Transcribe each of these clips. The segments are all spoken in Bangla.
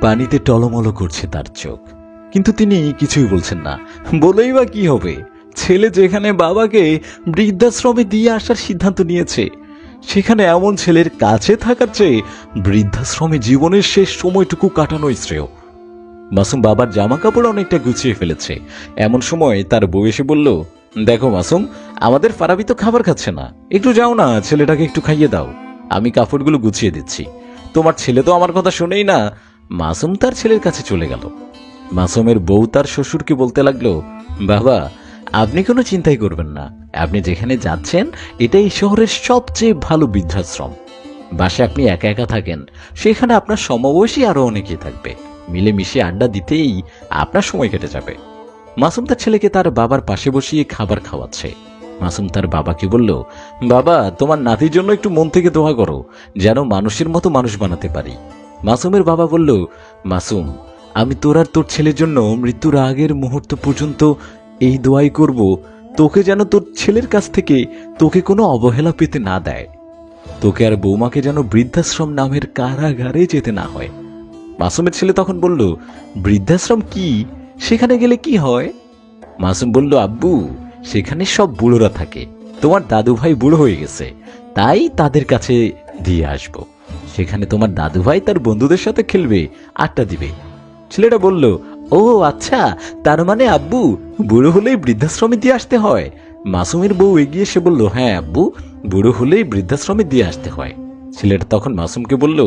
পানিতে টলমল করছে তার চোখ, কিন্তু তিনি কিছুই বলছেন না। বলেই বা কি হবে, ছেলে যেখানে বাবাকে বৃদ্ধাশ্রমে দিয়ে আসার সিদ্ধান্ত নিয়েছে, সেখানে এমন ছেলের কাছে থাকার চেয়ে বৃদ্ধাশ্রমে জীবনের শেষ সময়টুকু কাটানোই শ্রেয়। মাসুম বাবার জামা কাপড় অনেকটা গুছিয়ে ফেলেছে। এমন সময় তার বউ এসে বলল, দেখো মাসুম, আমাদের ফারাবি তো খাবার খাচ্ছে না, একটু যাও না, ছেলেটাকে একটু খাইয়ে দাও, আমি কাপড়গুলো গুছিয়ে দিচ্ছি। তোমার ছেলে তো আমার কথা শুনেই না। মাসুম তার ছেলের কাছে চলে গেল। মাসুমের বউ তার শ্বশুরকে বলতে লাগলো, বাবা, আপনি কোনো চিন্তাই করবেন না, আপনি যেখানে যাচ্ছেন এটাই শহরের সবচেয়ে ভালো বৃদ্ধাশ্রম। বাসায় আপনি একা একা থাকেন, সেখানে আপনার সমবয়সী আরো অনেকেই থাকবে, মিলেমিশে আড্ডা দিতেই আপনার সময় কেটে যাবে। মাসুম তার ছেলেকে তার বাবার পাশে বসিয়ে খাবার খাওয়াচ্ছে। মাসুম তার বাবাকে বলল, বাবা, তোমার নাতির জন্য একটু মন থেকে দোয়া করো, যেন মানুষের মতো মানুষ বানাতে পারি। মাসুমের বাবা বলল, মাসুম, আমি তোর আর তোর ছেলের জন্য মৃত্যুর আগের মুহূর্ত পর্যন্ত এই দোয়াই করব, তোকে যেন তোর ছেলের কাছ থেকে তোকে কোনো অবহেলা পেতে না দেয়, তোকে আর বৌমাকে যেন বৃদ্ধাশ্রম নামের কারাগারে যেতে না হয়। মাসুমের ছেলে তখন বলল, বৃদ্ধাশ্রম কি? সেখানে গেলে কি হয়? মাসুম বলল, আব্বু, সেখানে সব বুড়োরা থাকে, তোমার দাদু ভাই বুড়ো হয়ে গেছে, তাই তাদের কাছে দিয়ে আসবো। সেখানে তোমার দাদু ভাই তার বন্ধুদের সাথে খেলবে, আড্ডা দিবে। ছেলেটা বলল, ও আচ্ছা, তার মানে আব্বু, বুড়ো হলেই বৃদ্ধাশ্রমে দিয়ে আসতে হয়? মাসুমের বউ এগিয়ে এসে বলল, হ্যাঁ আব্বু, বুড়ো হলেই বৃদ্ধাশ্রমে দিয়ে আসতে হয়। ছেলেটা তখন মাসুমকে বলল,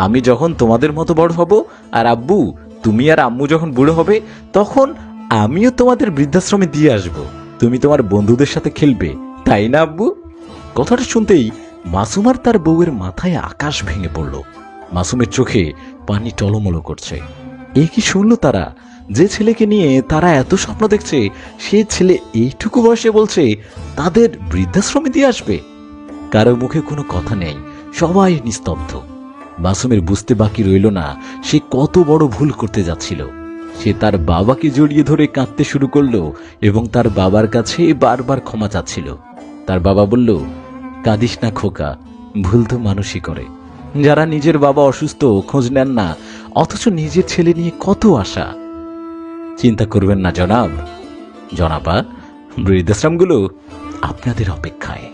আমি যখন তোমাদের মতো বড় হব, আর আব্বু, তুমি আর আম্মু যখন বুড়ো হবে, তখন আমিও তোমাদের বৃদ্ধাশ্রমে দিয়ে আসব, তুমি তোমার বন্ধুদের সাথে খেলবে, তাই না আব্বু? কথাটা শুনতেই মাসুম আর তার বউয়ের মাথায় আকাশ ভেঙে পড়ল। মাসুমের চোখে পানি টলমলো করছে। এ কি শুনল তারা? যে ছেলেকে নিয়ে তারা এত স্বপ্ন দেখছে, সে ছেলে এইটুকু বয়সে বলছে তাদের বৃদ্ধাশ্রমে দিয়ে আসবে। কারো মুখে কোনো কথা নেই, সবাই নিস্তব্ধ। মাসুমের বুঝতে বাকি রইল না সে কত বড় ভুল করতে যাচ্ছিল। সে তার বাবাকে জড়িয়ে ধরে কাঁদতে শুরু করলো এবং তার বাবার কাছে বারবার ক্ষমা চাচ্ছিল। তার বাবা বলল, কাঁদিস না খোকা, ভুল তো মানুষই করে। যারা নিজের বাবা অসুস্থ খোঁজ নেন না, অথচ নিজের ছেলে নিয়ে কত আশা। চিন্তা করবেন না জনাব, জনাবা, বৃদ্ধাশ্রমগুলো আপনাদের অপেক্ষায়।